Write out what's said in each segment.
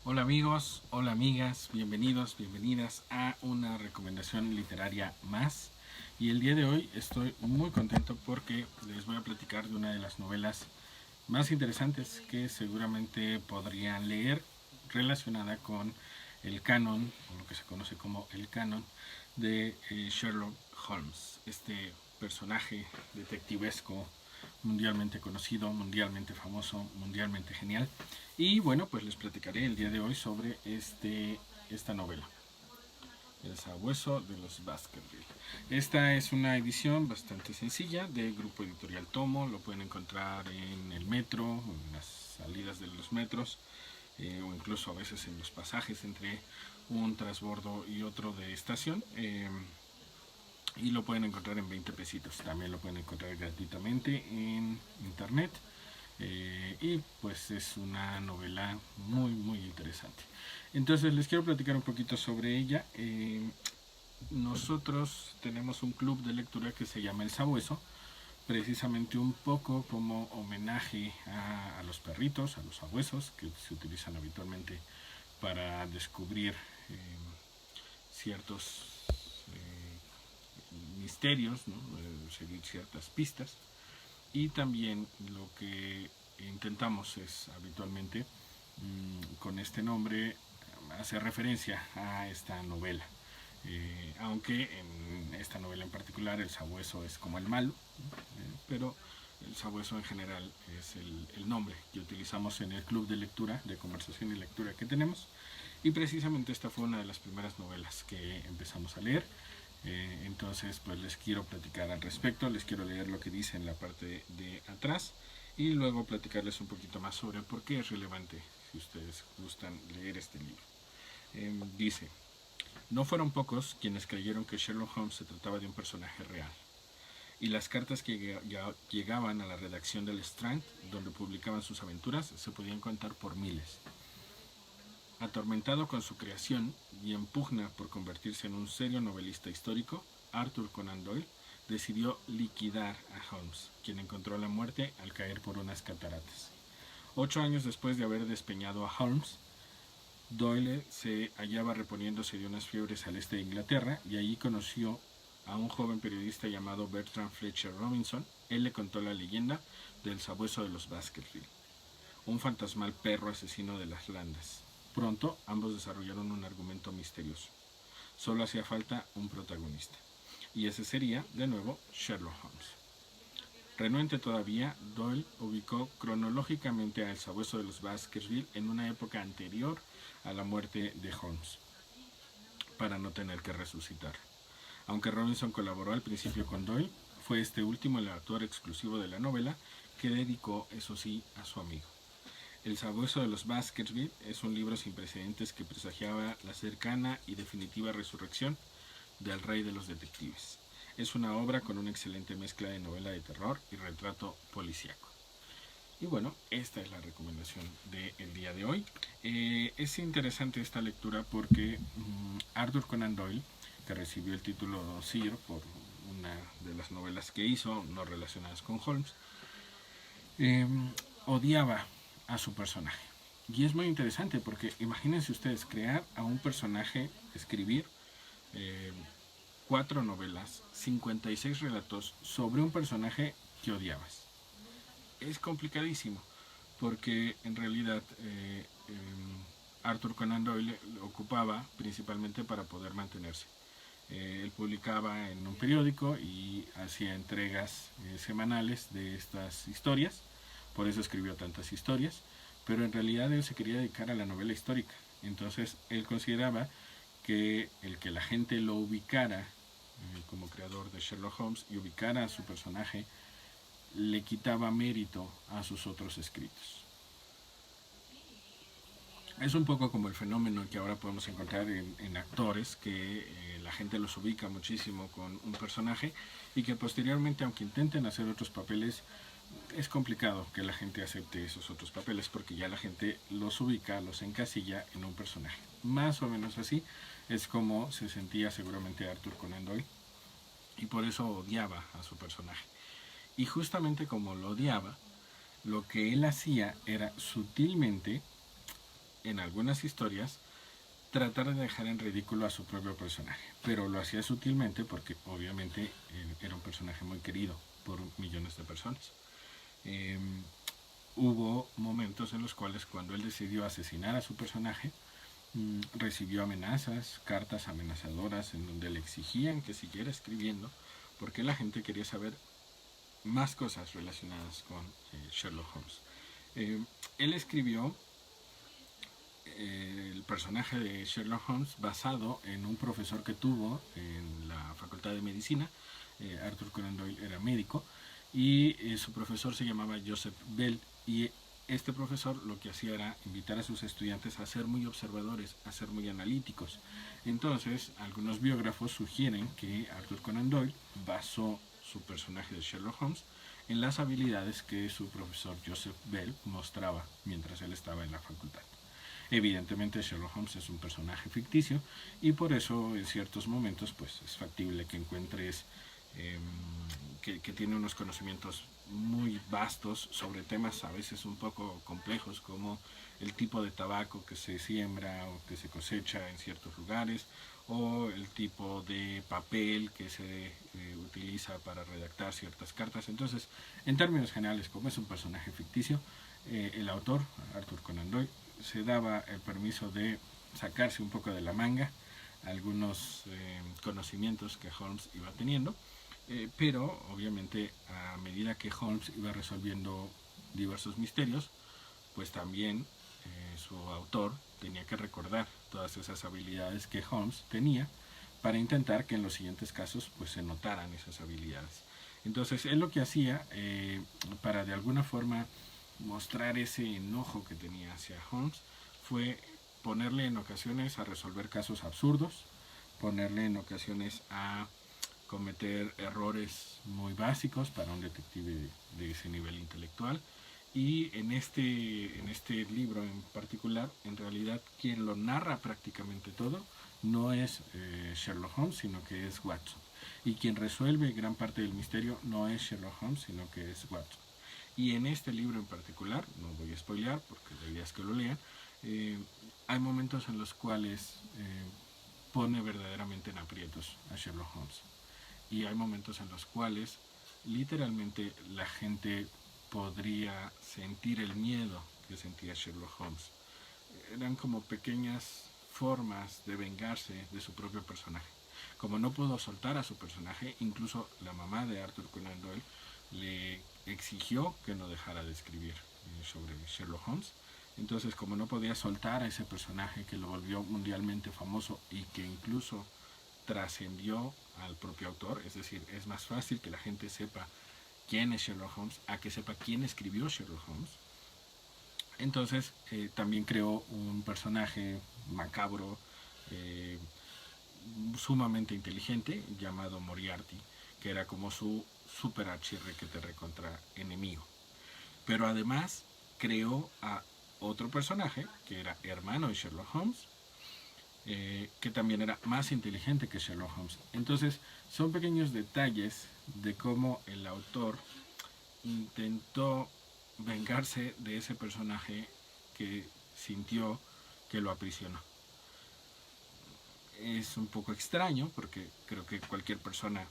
Hola amigos, hola amigas, bienvenidos, bienvenidas a una recomendación literaria más. Y el día de hoy estoy muy contento porque les voy a platicar de una de las novelas más interesantes que seguramente podrían leer relacionada con el canon, o lo que se conoce como el canon de Sherlock Holmes, este personaje detectivesco mundialmente conocido, mundialmente famoso, mundialmente genial. Y bueno, pues les platicaré el día de hoy sobre esta novela, El sabueso de los Baskerville. Esta es una edición bastante sencilla de Grupo Editorial Tomo. Lo pueden encontrar en el metro, en las salidas de los metros, o incluso a veces en los pasajes entre un transbordo y otro de estación. Y lo pueden encontrar en 20 pesitos. También lo pueden encontrar gratuitamente en internet. Y pues es una novela muy interesante. Entonces les quiero platicar un poquito sobre ella. Nosotros tenemos un club de lectura que se llama El Sabueso, precisamente un poco como homenaje a los perritos, a los sabuesos, que se utilizan habitualmente para descubrir ciertos misterios, ¿no? Seguir ciertas pistas. Y también lo que intentamos es habitualmente con este nombre hacer referencia a esta novela. Aunque en esta novela en particular el sabueso es como el malo, pero el sabueso en general es el nombre que utilizamos en el club de lectura, de conversación y lectura que tenemos. Y precisamente esta fue una de las primeras novelas que empezamos a leer. Entonces pues les quiero platicar al respecto, les quiero leer lo que dice en la parte de atrás y luego platicarles un poquito más sobre por qué es relevante si ustedes gustan leer este libro. Dice, no fueron pocos quienes creyeron que Sherlock Holmes se trataba de un personaje real, y las cartas que llegaban a la redacción del Strand, donde publicaban sus aventuras, se podían contar por miles. Atormentado con su creación y en pugna por convertirse en un serio novelista histórico, Arthur Conan Doyle decidió liquidar a Holmes, quien encontró la muerte al caer por unas cataratas. 8 años después de haber despeñado a Holmes, Doyle se hallaba reponiéndose de unas fiebres al este de Inglaterra y allí conoció a un joven periodista llamado Bertrand Fletcher Robinson. Él le contó la leyenda del sabueso de los Baskerville, un fantasmal perro asesino de las landas. Pronto ambos desarrollaron un argumento misterioso. Solo hacía falta un protagonista. Y ese sería, de nuevo, Sherlock Holmes. Renuente todavía, Doyle ubicó cronológicamente a El sabueso de los Baskerville en una época anterior a la muerte de Holmes, para no tener que resucitar. Aunque Robinson colaboró al principio con Doyle, fue este último el autor exclusivo de la novela, que dedicó, eso sí, a su amigo. El sabueso de los Baskerville es un libro sin precedentes que presagiaba la cercana y definitiva resurrección del rey de los detectives. Es una obra con una excelente mezcla de novela de terror y retrato policíaco. Y bueno, esta es la recomendación del día de hoy. Es interesante esta lectura porque Arthur Conan Doyle, que recibió el título Sir por una de las novelas que hizo, no relacionadas con Holmes, eh, odiaba a su personaje. Y es muy interesante porque imagínense ustedes crear a un personaje, escribir eh, 4 novelas, 56 relatos sobre un personaje que odiabas. Es complicadísimo porque en realidad Arthur Conan Doyle lo ocupaba principalmente para poder mantenerse. Él publicaba en un periódico y hacía entregas semanales de estas historias, por eso escribió tantas historias, pero en realidad él se quería dedicar a la novela histórica. Entonces él consideraba que el que la gente lo ubicara como creador de Sherlock Holmes y ubicara a su personaje le quitaba mérito a sus otros escritos. Es un poco como el fenómeno que ahora podemos encontrar en actores, que la gente los ubica muchísimo con un personaje y que posteriormente, aunque intenten hacer otros papeles, es complicado que la gente acepte esos otros papeles porque ya la gente los ubica, los encasilla en un personaje. Más o menos así es como se sentía seguramente Arthur Conan Doyle y por eso odiaba a su personaje. Y justamente como lo odiaba, lo que él hacía era sutilmente en algunas historias, tratar de dejar en ridículo a su propio personaje, pero lo hacía sutilmente porque obviamente era un personaje muy querido por millones de personas. Eh, Hubo momentos en los cuales cuando él decidió asesinar a su personaje, recibió amenazas, cartas amenazadoras en donde le exigían que siguiera escribiendo porque la gente quería saber más cosas relacionadas con Sherlock Holmes. Él escribió el personaje de Sherlock Holmes basado en un profesor que tuvo en la Facultad de Medicina. Arthur Conan Doyle era médico y su profesor se llamaba Joseph Bell, y este profesor lo que hacía era invitar a sus estudiantes a ser muy observadores, a ser muy analíticos. Entonces, algunos biógrafos sugieren que Arthur Conan Doyle basó su personaje de Sherlock Holmes en las habilidades que su profesor Joseph Bell mostraba mientras él estaba en la facultad. Evidentemente Sherlock Holmes es un personaje ficticio y por eso en ciertos momentos pues es factible que encuentres que tiene unos conocimientos muy vastos sobre temas a veces un poco complejos, como el tipo de tabaco que se siembra o que se cosecha en ciertos lugares, o el tipo de papel que se utiliza para redactar ciertas cartas. Entonces, en términos generales, como es un personaje ficticio, el autor, Arthur Conan Doyle, se daba el permiso de sacarse un poco de la manga algunos conocimientos que Holmes iba teniendo, pero obviamente a medida que Holmes iba resolviendo diversos misterios, pues también su autor tenía que recordar todas esas habilidades que Holmes tenía para intentar que en los siguientes casos pues se notaran esas habilidades. Entonces él lo que hacía para de alguna forma mostrar ese enojo que tenía hacia Holmes fue ponerle en ocasiones a resolver casos absurdos, ponerle en ocasiones a cometer errores muy básicos para un detective de ese nivel intelectual. Y en este libro en particular, en realidad quien lo narra prácticamente todo no es Sherlock Holmes, sino que es Watson. Y quien resuelve gran parte del misterio no es Sherlock Holmes, sino que es Watson. Y en este libro en particular, no voy a spoilear porque la idea es que lo lean, hay momentos en los cuales pone verdaderamente en aprietos a Sherlock Holmes. Y hay momentos en los cuales literalmente la gente podría sentir el miedo que sentía Sherlock Holmes. Eran como pequeñas formas de vengarse de su propio personaje. Como no pudo soltar a su personaje, incluso la mamá de Arthur Conan Doyle le exigió que no dejara de escribir sobre Sherlock Holmes. Entonces, como no podía soltar a ese personaje que lo volvió mundialmente famoso y que incluso trascendió al propio autor, es decir, es más fácil que la gente sepa quién es Sherlock Holmes a que sepa quién escribió Sherlock Holmes. Entonces también creó un personaje macabro, eh, sumamente inteligente, llamado Moriarty, que era como su super archirrequete recontra enemigo. Pero además creó a otro personaje que era hermano de Sherlock Holmes, que también era más inteligente que Sherlock Holmes. Entonces son pequeños detalles de cómo el autor intentó vengarse de ese personaje que sintió que lo aprisionó. Es un poco extraño porque creo que cualquier persona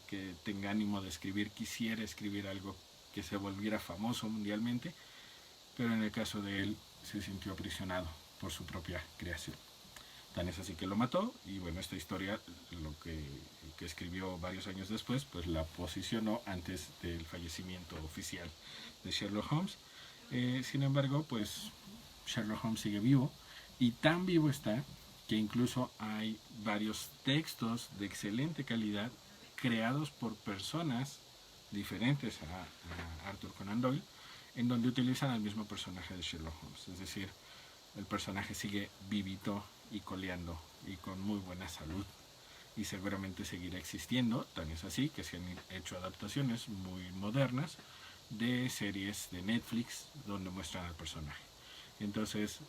que tenga ánimo de escribir quisiera escribir algo que se volviera famoso mundialmente, pero en el caso de él se sintió aprisionado por su propia creación. Tan es así que lo mató, y bueno, esta historia, lo que escribió varios años después, pues la posicionó antes del fallecimiento oficial de Sherlock Holmes. Sin embargo, pues Sherlock Holmes sigue vivo, y tan vivo está que incluso hay varios textos de excelente calidad creados por personas diferentes a Arthur Conan Doyle, en donde utilizan al mismo personaje de Sherlock Holmes. Es decir, el personaje sigue vivito y coleando y con muy buena salud, y seguramente seguirá existiendo. Tan es así que se han hecho adaptaciones muy modernas de series de Netflix donde muestran al personaje. Entonces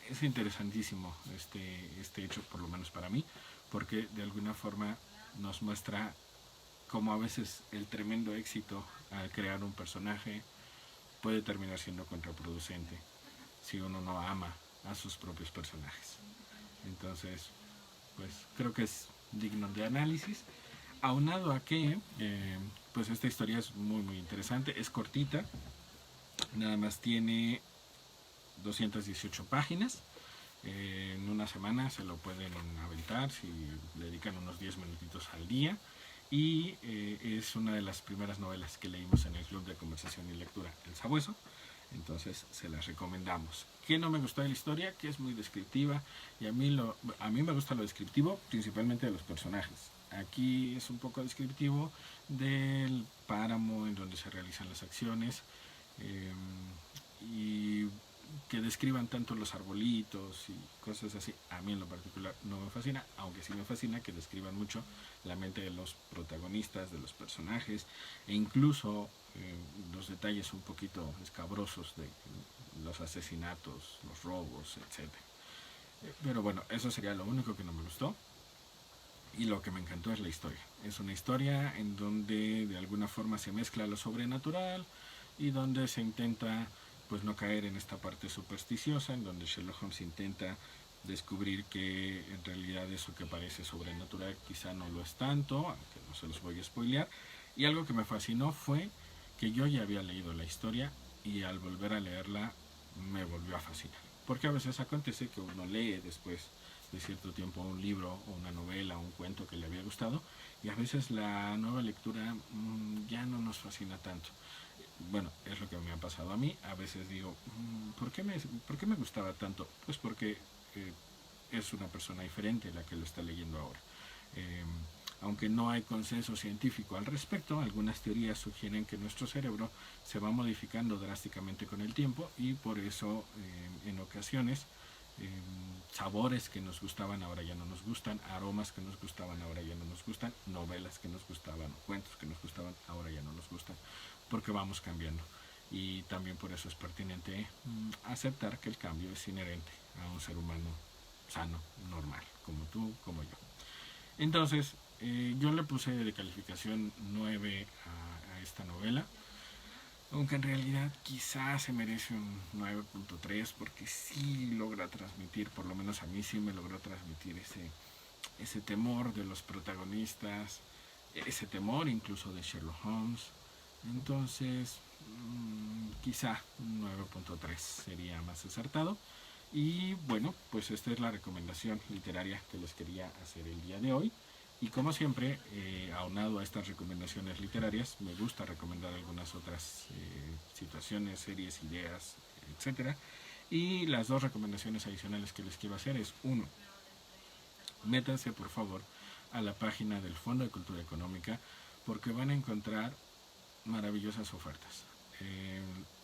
es interesantísimo este hecho, por lo menos para mí, porque de alguna forma nos muestra cómo a veces el tremendo éxito al crear un personaje puede terminar siendo contraproducente. si uno no ama a sus propios personajes. Entonces, pues creo que es digno de análisis. Aunado a que, pues esta historia es muy interesante, es cortita, nada más tiene 218 páginas. En una semana se lo pueden aventar si le dedican unos 10 minutitos al día. Y es una de las primeras novelas que leímos en el Club de Conversación y Lectura El Sabueso. Entonces se las recomendamos. ¿Qué no me gustó de la historia? Que es muy descriptiva. Y a mí me gusta lo descriptivo, principalmente de los personajes. Aquí es un poco descriptivo del páramo en donde se realizan las acciones. Y que describan tanto los arbolitos y cosas así, a mí en lo particular no me fascina, aunque sí me fascina que describan mucho la mente de los protagonistas, de los personajes, e incluso los detalles un poquito escabrosos de los asesinatos, los robos, etc. Pero bueno, eso sería lo único que no me gustó. Y lo que me encantó es la historia. Es una historia en donde de alguna forma se mezcla lo sobrenatural y donde se intenta pues no caer en esta parte supersticiosa, en donde Sherlock Holmes intenta descubrir que en realidad eso que parece sobrenatural quizá no lo es tanto, aunque no se los voy a spoilear. Y algo que me fascinó fue que yo ya había leído la historia y al volver a leerla me volvió a fascinar. Porque a veces acontece que uno lee después de cierto tiempo un libro o una novela o un cuento que le había gustado y a veces la nueva lectura ya no nos fascina tanto. Bueno, es lo que me ha pasado a mí. A veces digo, ¿por qué me gustaba tanto? Pues porque es una persona diferente la que lo está leyendo ahora. Eh, Aunque no hay consenso científico al respecto, algunas teorías sugieren que nuestro cerebro se va modificando drásticamente con el tiempo y por eso en ocasiones sabores que nos gustaban ahora ya no nos gustan, aromas que nos gustaban ahora ya no nos gustan, novelas que nos gustaban, cuentos que nos gustaban ahora ya no nos gustan, porque vamos cambiando. Y también por eso es pertinente aceptar que el cambio es inherente a un ser humano sano, normal, como tú, como yo. Entonces, yo le puse de calificación 9 a esta novela, aunque en realidad quizás se merece un 9.3 porque sí logra transmitir, por lo menos a mí sí me logró transmitir ese temor de los protagonistas, ese temor incluso de Sherlock Holmes. Entonces, quizá un 9.3 sería más acertado. Y bueno, pues esta es la recomendación literaria que les quería hacer el día de hoy. Y como siempre, aunado a estas recomendaciones literarias, me gusta recomendar algunas otras situaciones, series, ideas, etc. Y las dos recomendaciones adicionales que les quiero hacer es, uno, métanse por favor a la página del Fondo de Cultura Económica porque van a encontrar maravillosas ofertas.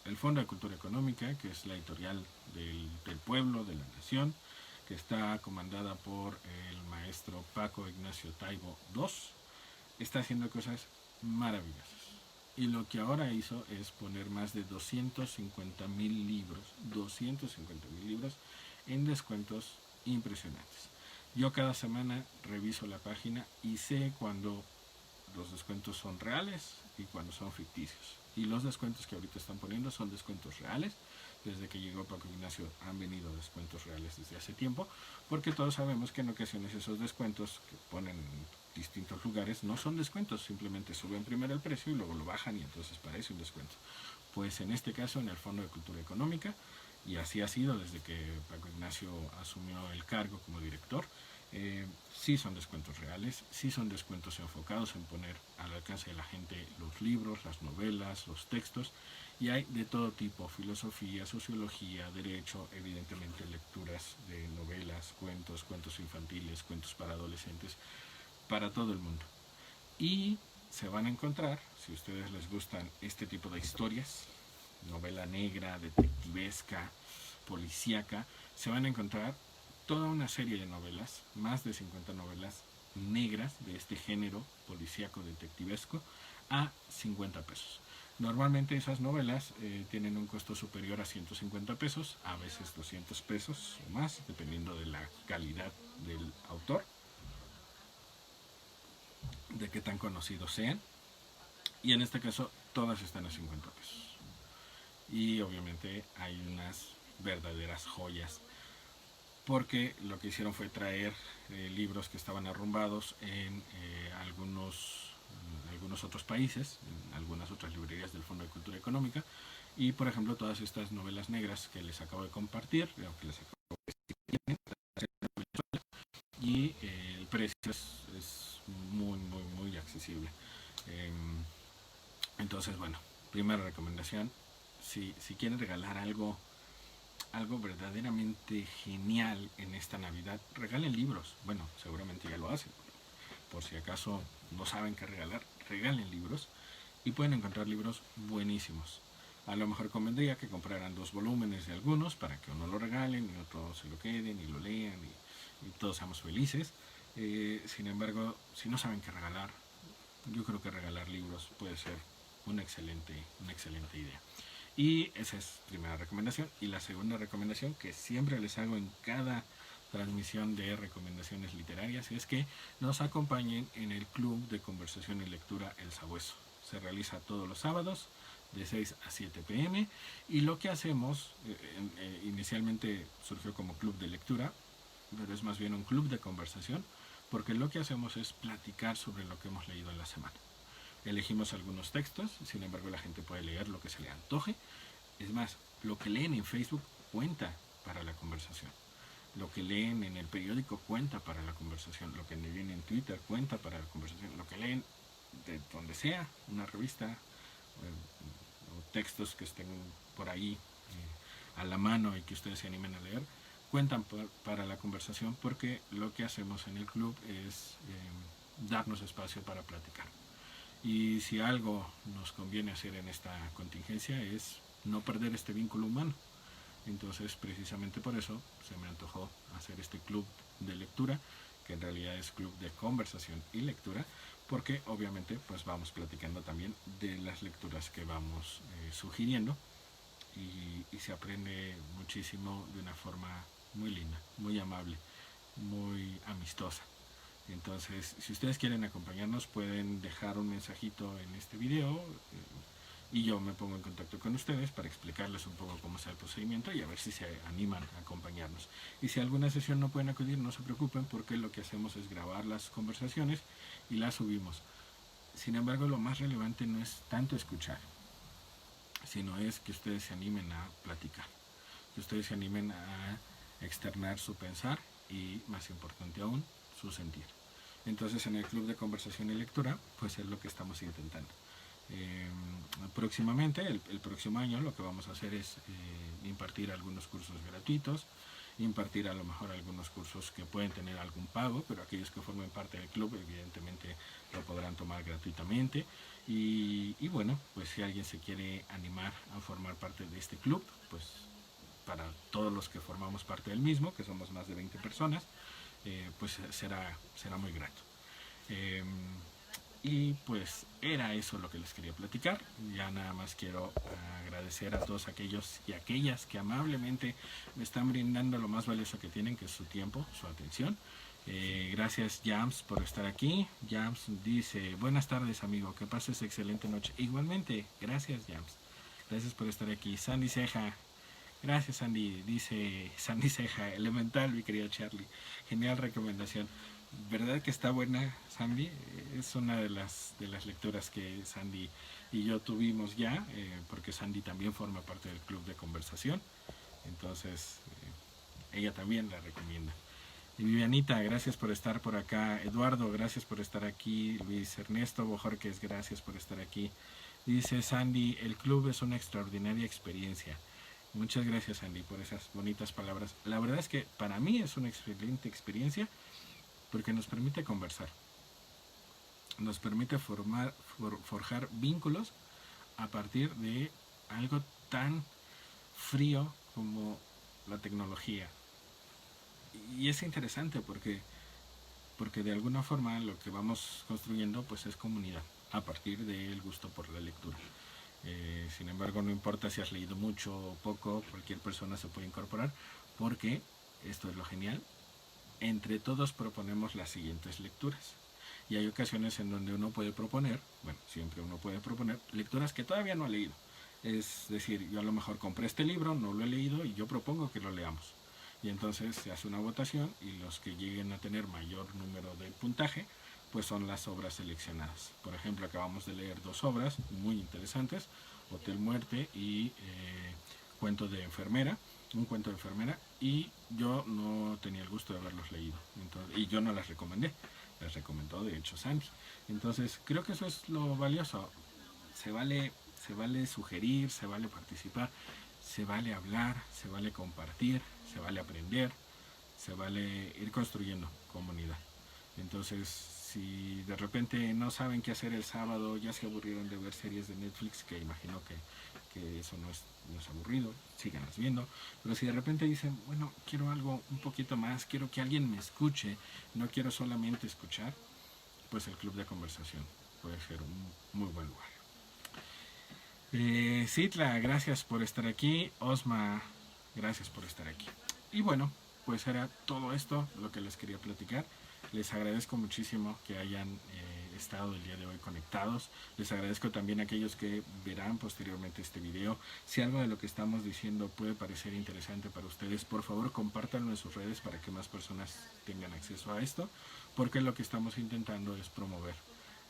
El Fondo de Cultura Económica, que es la editorial del pueblo, de la nación, que está comandada por el maestro Paco Ignacio Taibo II, está haciendo cosas maravillosas. Y lo que ahora hizo es poner más de 250,000 libros, 250,000 libros en descuentos impresionantes. Yo cada semana reviso la página y sé cuando los descuentos son reales y cuando son ficticios. Y los descuentos que ahorita están poniendo son descuentos reales. Desde que llegó Paco Ignacio han venido descuentos reales desde hace tiempo, porque todos sabemos que en ocasiones esos descuentos que ponen en distintos lugares no son descuentos, simplemente suben primero el precio y luego lo bajan y entonces parece un descuento. Pues en este caso en el Fondo de Cultura Económica, y así ha sido desde que Paco Ignacio asumió el cargo como director, sí son descuentos reales, sí son descuentos enfocados en poner al alcance de la gente los libros, las novelas, los textos, y hay de todo tipo, filosofía, sociología, derecho, evidentemente lecturas de novelas, cuentos, cuentos infantiles, cuentos para adolescentes, para todo el mundo. Y se van a encontrar, si a ustedes les gustan este tipo de historias, novela negra, detectivesca, policíaca, se van a encontrar toda una serie de novelas, más de 50 novelas negras de este género policíaco detectivesco a 50 pesos. Normalmente esas novelas tienen un costo superior a 150 pesos, a veces 200 pesos o más, dependiendo de la calidad del autor, de qué tan conocidos sean. Y en este caso todas están a 50 pesos. Y obviamente hay unas verdaderas joyas, porque lo que hicieron fue traer libros que estaban arrumbados en algunos otros países, en algunas otras librerías del Fondo de Cultura Económica, y por ejemplo todas estas novelas negras que les acabo de compartir, que les acabo de y el precio es muy accesible. Entonces, bueno, primera recomendación, si quieren regalar algo verdaderamente genial en esta Navidad, regalen libros. Bueno, seguramente ya lo hacen. Por si acaso no saben qué regalar, regalen libros y pueden encontrar libros buenísimos. A lo mejor convendría que compraran 2 volúmenes de algunos para que uno lo regalen y otro se lo queden y lo lean y todos seamos felices. Sin embargo, si no saben qué regalar, yo creo que regalar libros puede ser una excelente idea. Y esa es primera recomendación. Y la segunda recomendación, que siempre les hago en cada transmisión de recomendaciones literarias, es que nos acompañen en el Club de Conversación y Lectura El Sabueso. Se realiza todos los sábados de 6 a 7 pm y lo que hacemos, inicialmente surgió como club de lectura, pero es más bien un club de conversación, porque lo que hacemos es platicar sobre lo que hemos leído en la semana. Elegimos algunos textos, sin embargo la gente puede leer lo que se le antoje. Es más, lo que leen en Facebook cuenta para la conversación. Lo que leen en el periódico cuenta para la conversación. Lo que leen en Twitter cuenta para la conversación. Lo que leen de donde sea, una revista o textos que estén por ahí a la mano y que ustedes se animen a leer, cuentan para la conversación, porque lo que hacemos en el club es darnos espacio para platicar. Y si algo nos conviene hacer en esta contingencia es no perder este vínculo humano. Entonces, precisamente por eso se me antojó hacer este club de lectura, que en realidad es club de conversación y lectura, porque obviamente pues vamos platicando también de las lecturas que vamos sugiriendo y se aprende muchísimo de una forma muy linda, muy amable, muy amistosa. Entonces, si ustedes quieren acompañarnos, pueden dejar un mensajito en este video y yo me pongo en contacto con ustedes para explicarles un poco cómo está el procedimiento y a ver si se animan a acompañarnos. Y si a alguna sesión no pueden acudir, no se preocupen, porque lo que hacemos es grabar las conversaciones y las subimos. Sin embargo, lo más relevante no es tanto escuchar, sino es que ustedes se animen a platicar, que ustedes se animen a externar su pensar y, más importante aún, su sentir. Entonces, en el club de conversación y lectura, pues es lo que estamos intentando. Próximamente, el próximo año, lo que vamos a hacer es impartir algunos cursos gratuitos, impartir a lo mejor algunos cursos que pueden tener algún pago, pero aquellos que formen parte del club evidentemente lo podrán tomar gratuitamente. Y bueno, pues si alguien se quiere animar a formar parte de este club, pues para todos los que formamos parte del mismo, que somos más de 20 personas, pues será muy grato. Y pues era eso lo que les quería platicar. Ya nada más quiero agradecer a todos aquellos y aquellas que amablemente me están brindando lo más valioso que tienen, que es su tiempo, su atención. Gracias, Jams, por estar aquí. Jams dice: buenas tardes, amigo, que pases excelente noche. Igualmente, gracias, Jams, gracias por estar aquí. Sandy Ceja, gracias, Sandy, dice Sandy Ceja, elemental, mi querido Charlie, genial recomendación. ¿Verdad que está buena, Sandy? Es una de las lecturas que Sandy y yo tuvimos ya, porque Sandy también forma parte del club de conversación. Entonces, ella también la recomienda. Y Vivianita, gracias por estar por acá. Eduardo, gracias por estar aquí. Luis Ernesto Bojorquez, gracias por estar aquí. Dice Sandy: el club es una extraordinaria experiencia. Muchas gracias, Sandy, por esas bonitas palabras. La verdad es que para mí es una excelente experiencia, porque nos permite conversar, nos permite forjar vínculos a partir de algo tan frío como la tecnología. Y es interesante porque de alguna forma lo que vamos construyendo pues es comunidad a partir del gusto por la lectura. Sin embargo, no importa si has leído mucho o poco, cualquier persona se puede incorporar, porque esto es lo genial. Entre todos proponemos las siguientes lecturas. Y hay ocasiones en donde uno puede proponer, bueno, siempre uno puede proponer lecturas que todavía no ha leído. Es decir, yo a lo mejor compré este libro, no lo he leído y yo propongo que lo leamos. Y entonces se hace una votación y los que lleguen a tener mayor número de puntaje, pues son las obras seleccionadas. Por ejemplo, acabamos de leer dos obras muy interesantes, Hotel Muerte y Cuento de Enfermera, un cuento de enfermera, y yo no tenía el gusto de haberlos leído. Entonces, y yo no las recomendé, las recomendó de hecho Sandy. Entonces creo que eso es lo valioso. Se vale, se vale sugerir, se vale participar, se vale hablar, se vale compartir, se vale aprender, se vale ir construyendo comunidad. Entonces, si de repente no saben qué hacer el sábado, ya se aburrieron de ver series de Netflix, que imagino que eso no es aburrido, síganlas viendo. Pero si de repente dicen, bueno, quiero algo un poquito más, quiero que alguien me escuche, no quiero solamente escuchar, pues el club de conversación puede ser un muy buen lugar. Citla, gracias por estar aquí. Osma, gracias por estar aquí. Y bueno, pues era todo esto lo que les quería platicar. Les agradezco muchísimo que hayan estado el día de hoy conectados. Les agradezco también a aquellos que verán posteriormente este video. Si algo de lo que estamos diciendo puede parecer interesante para ustedes, por favor compártanlo en sus redes para que más personas tengan acceso a esto, porque lo que estamos intentando es promover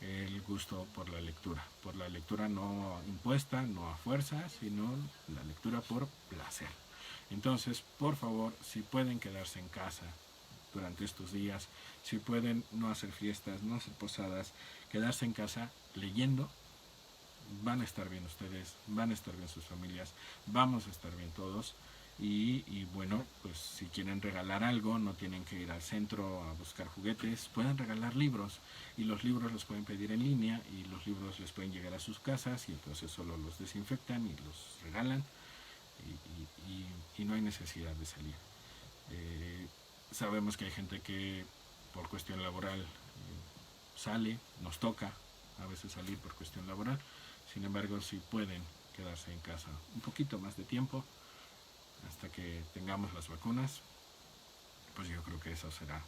el gusto por la lectura no impuesta, no a fuerza, sino la lectura por placer. Entonces, por favor, si pueden quedarse en casa durante estos días, si pueden no hacer fiestas, no hacer posadas, quedarse en casa leyendo, van a estar bien ustedes, van a estar bien sus familias, vamos a estar bien todos. Y bueno, pues si quieren regalar algo, no tienen que ir al centro a buscar juguetes, pueden regalar libros y los libros los pueden pedir en línea y los libros les pueden llegar a sus casas y entonces solo los desinfectan y los regalan y no hay necesidad de salir. Sabemos que hay gente que por cuestión laboral sale, nos toca a veces salir por cuestión laboral, sin embargo si pueden quedarse en casa un poquito más de tiempo hasta que tengamos las vacunas, pues yo creo que eso será